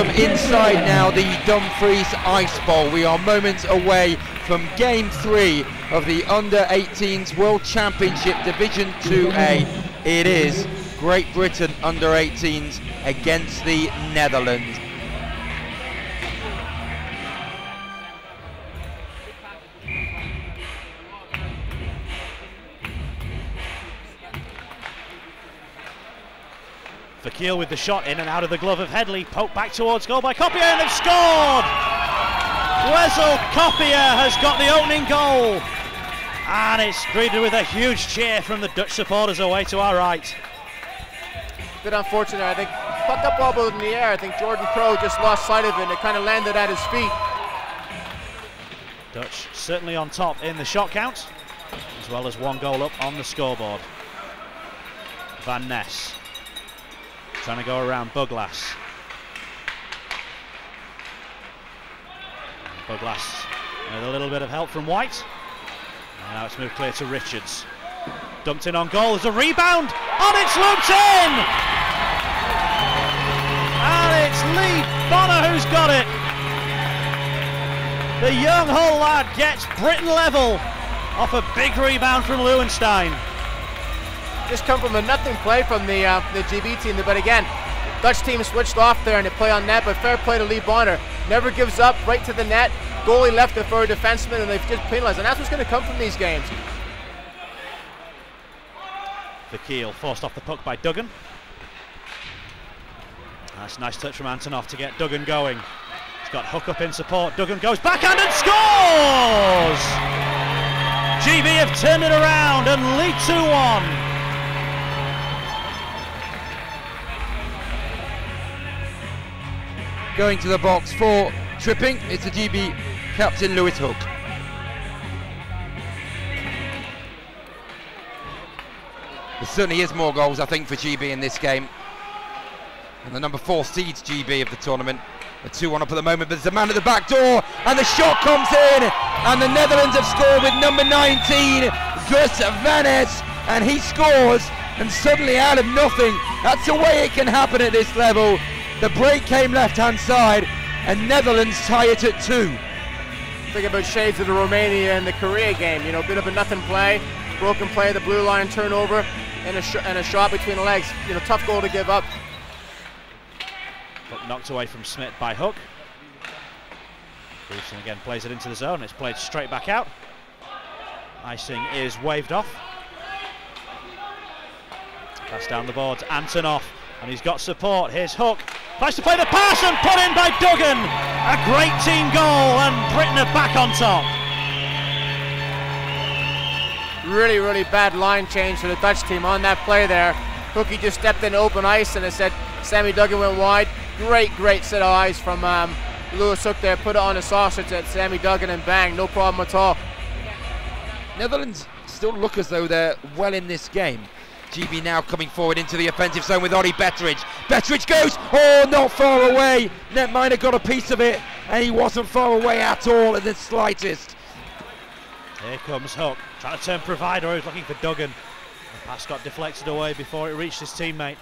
welcome inside now the Dumfries Ice Bowl. We are moments away from Game 3 of the Under-18s World Championship Division 2A. It is Great Britain Under-18s against the Netherlands. Vakil with the shot in and out of the glove of Headley, poked back towards goal by Copier, and they've scored! Wessel Copier has got the opening goal, and it's greeted with a huge cheer from the Dutch supporters away to our right. A bit unfortunate, I think. Puck up ball in the air, I think Jordan Crowe just lost sight of it and it kind of landed at his feet. Dutch certainly on top in the shot count, as well as one goal up on the scoreboard. Van Ness trying to go around Buglass. Buglass with a little bit of help from White. And now it's moved clear to Richards. Dumped in on goal, there's a rebound, and it's looped in! And it's Lee Bonner who's got it. The young Hull lad gets Britain level off a big rebound from Leeuwenstein. Just come from a nothing play from the GB team, but again, Dutch team switched off there and they play on net, but fair play to Lee Bonner. Never gives up, right to the net. Goalie left it for a defenseman and they've just penalized, and that's what's going to come from these games. Vakil forced off the puck by Duggan. That's a nice touch from Antonov to get Duggan going. He's got Hook up in support. Duggan goes backhand and scores! GB have turned it around and lead 2-1. Going to the box for tripping, it's the GB captain Lewis Hook. There certainly is more goals, I think, for GB in this game. And the number 4 seeds GB of the tournament. A 2-1 up at the moment, but there's a man at the back door, and the shot comes in, and the Netherlands have scored with number 19, Gus Van Ness, and he scores, and suddenly out of nothing, that's the way it can happen at this level. The break came left-hand side, and Netherlands tie it at 2. Think about shades of the Romania and the Korea game. You know, a bit of a nothing play, broken play, the blue line turnover, and a shot between the legs. You know, tough goal to give up. But knocked away from Smith by Hook. Bruceson again plays it into the zone. It's played straight back out. Icing is waved off. Pass down the boards. Antonov. And he's got support. Here's Hook. Tries to play the pass and put in by Duggan. A great team goal, and Britain are back on top. Really, really bad line change for the Dutch team on that play there. Hookie just stepped in open ice, and it said Sammy Duggan went wide. Great set of eyes from Lewis Hook there. Put it on a sausage at Sammy Duggan and bang, no problem at all. Netherlands still look as though they're well in this game. GB now coming forward into the offensive zone with Ollie Betteridge. Betteridge goes, oh, not far away. Netminer got a piece of it, and he wasn't far away at all in the slightest. Here comes Hook, trying to turn provider. He's looking for Duggan. The pass got deflected away before it reached his teammate.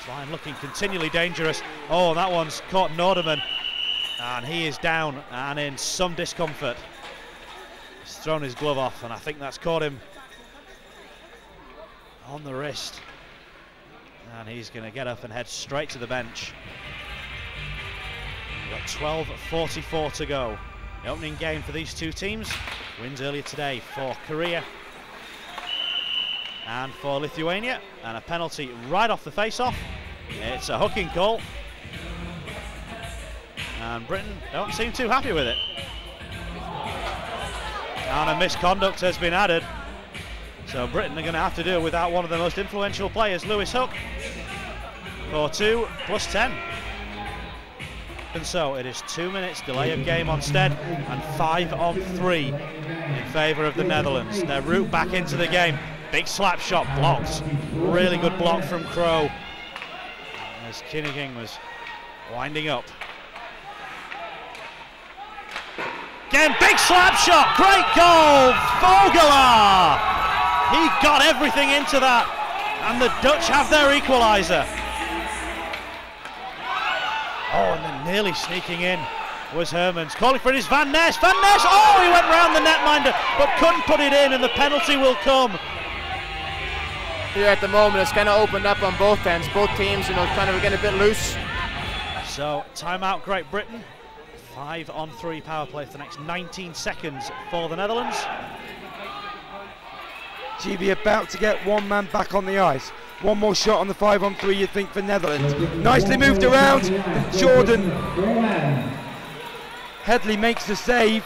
Line looking continually dangerous. Oh, that one's caught Norderman, and he is down and in some discomfort. He's thrown his glove off, and I think that's caught him on the wrist, and he's going to get up and head straight to the bench. We've got 12:44 to go. The opening game for these two teams. Wins earlier today for Korea and for Lithuania, and a penalty right off the face-off. It's a hooking call, and Britain don't seem too happy with it. And a misconduct has been added. So Britain are going to have to deal without one of the most influential players, Lewis Hook, for 2 + 10. And so it is 2 minutes delay of game on Stead and 5 on 3 in favour of the Netherlands. Their route back into the game. Big slap shot blocked. Really good block from Crowe as Kinnigan was winding up. Again, big slap shot. Great goal. Vogelaar. He got everything into that, and the Dutch have their equaliser. Oh, and then nearly sneaking in was Hermans. Calling for it is Van Ness. Van Ness, oh, he went round the netminder, but couldn't put it in, and the penalty will come. Here at the moment, it's kind of opened up on both ends. Both teams, you know, kind of getting a bit loose. So, timeout Great Britain. 5-on-3 power play for the next 19 seconds for the Netherlands. GB about to get one man back on the ice. One more shot on the 5-on-3, you think, for Netherlands. Nicely moved around. Jordan Headley makes the save.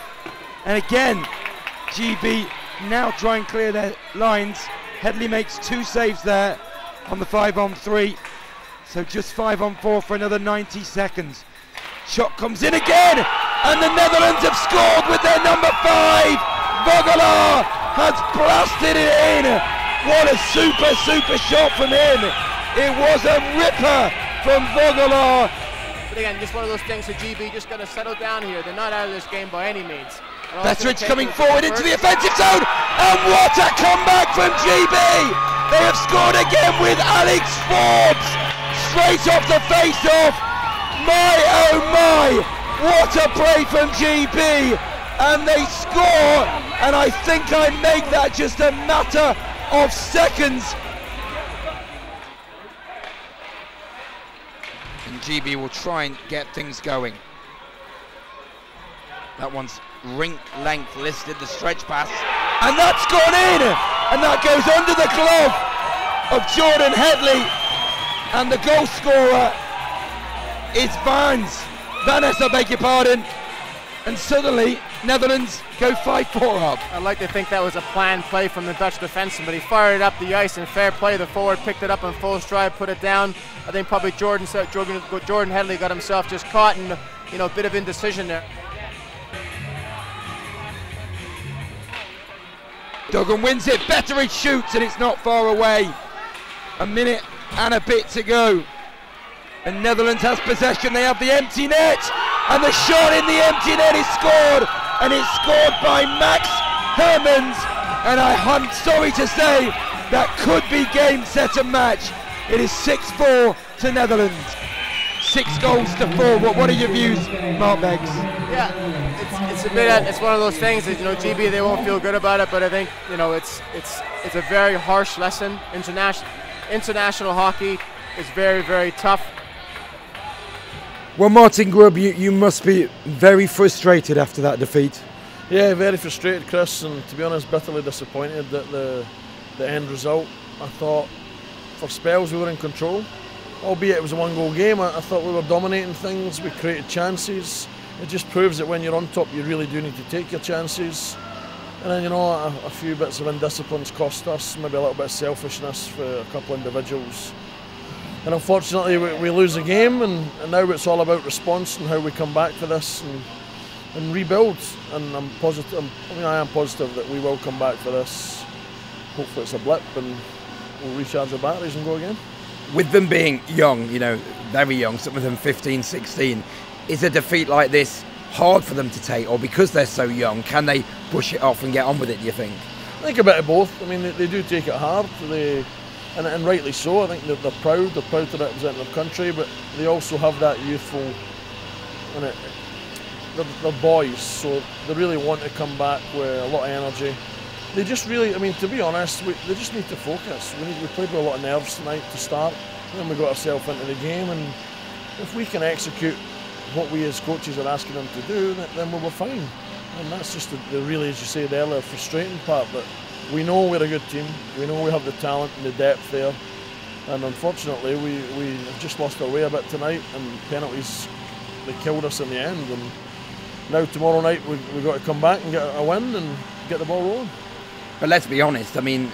And again, GB now try and clear their lines. Headley makes 2 saves there on the 5-on-3. So just 5-on-4 for another 90 seconds. Shot comes in again, and the Netherlands have scored with their number 5. Vogelaar has blasted it in. What a super shot from him. It was a ripper from Vogelaar. But again, just one of those things that GB just got to settle down here. They're not out of this game by any means. Betteridge coming forward into the offensive zone, and what a comeback from GB! They have scored again with Alex Forbes, straight off the face-off. My oh my, what a play from GB, and they score, and I think I make that just a matter of seconds. And GB will try and get things going. That one's rink length listed, the stretch pass, and that's gone in, and that goes under the glove of Jordan Headley, and the goal scorer is Van Ness, I beg your pardon, and suddenly Netherlands go 5-4 up. I'd like to think that was a planned play from the Dutch defenseman, but he fired it up the ice in fair play. The forward picked it up in full stride, put it down. I think probably Jordan Headley got himself just caught in, you know, a bit of indecision there. Duggan wins it, Betteridge shoots, and it's not far away. A minute and a bit to go. And Netherlands has possession, they have the empty net, and the shot in the empty net is scored, and it's scored by Max Hermans, and I'm sorry to say that could be game, set and match. It is 6-4 to Netherlands. 6 goals to 4. What are your views, Mark Beggs? Yeah, it's one of those things that, you know, GB, they won't feel good about it, but I think, you know, it's a very harsh lesson. International hockey is very tough. Well, Martin Grubb, you must be very frustrated after that defeat. Yeah, very frustrated, Chris, and to be honest, bitterly disappointed at the end result. I thought for spells we were in control, albeit it was a 1-goal game. I thought we were dominating things, we created chances. It just proves that when you're on top, you really do need to take your chances. And then, you know, a few bits of indisciplines cost us, maybe a little bit of selfishness for a couple of individuals. And unfortunately, we lose a game, and now it's all about response and how we come back for this and rebuild. And I'm positive. I am positive that we will come back for this. Hopefully, it's a blip, and we'll recharge our batteries and go again. With them being young, you know, very young, some of them 15, 16, is a defeat like this hard for them to take, or because they're so young, can they push it off and get on with it, do you think? I think a bit of both. I mean, they do take it hard. And rightly so. I think they're proud to represent their country, but they also have that youthful, and they're boys, so they really want to come back with a lot of energy. They just really, I mean, to be honest, they just need to focus. We played with a lot of nerves tonight to start, and then we got ourselves into the game, and if we can execute what we as coaches are asking them to do, then we were fine. And that's just the really, as you said earlier, frustrating part, but we know we're a good team, we know we have the talent and the depth there, and unfortunately we have just lost our way a bit tonight, and penalties, they killed us in the end. And now tomorrow night we've got to come back and get a win and get the ball rolling. But let's be honest, I mean,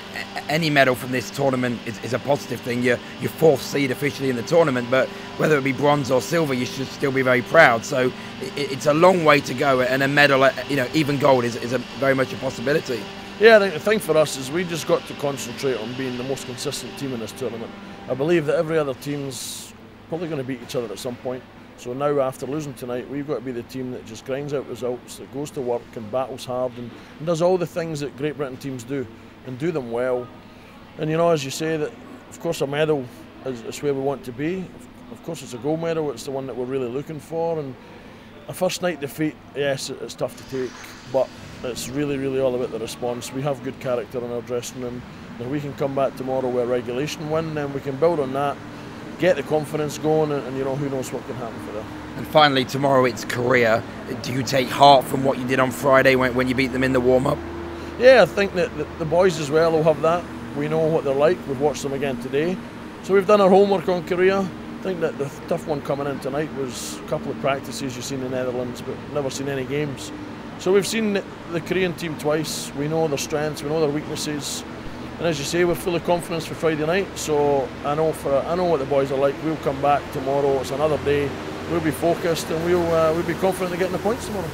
any medal from this tournament is a positive thing. You're 4th seed officially in the tournament, but whether it be bronze or silver, you should still be very proud. So it's a long way to go, and a medal, you know, even gold is very much a possibility. Yeah, I think the thing for us is we just got to concentrate on being the most consistent team in this tournament. I believe that every other team's probably going to beat each other at some point. So now, after losing tonight, we've got to be the team that just grinds out results, that goes to work and battles hard and does all the things that Great Britain teams do, and do them well. And, you know, as you say, that of course a medal is where we want to be. Of course, it's a gold medal. It's the one that we're really looking for. And a first night defeat, yes, it's tough to take, but it's really, really all about the response. We have good character in our dressing room. If we can come back tomorrow with a regulation win, then we can build on that, get the confidence going, and you know, who knows what can happen for them. And finally, tomorrow it's Korea. Do you take heart from what you did on Friday when you beat them in the warm-up? Yeah, I think that the boys as well will have that. We know what they're like. We've watched them again today. So we've done our homework on Korea. I think that the tough one coming in tonight was a couple of practices you've seen in the Netherlands, but never seen any games. So we've seen the Korean team twice. We know their strengths, we know their weaknesses. And as you say, we're full of confidence for Friday night. So I know what the boys are like. We'll come back tomorrow. It's another day. We'll be focused and we'll be confident of getting the points tomorrow.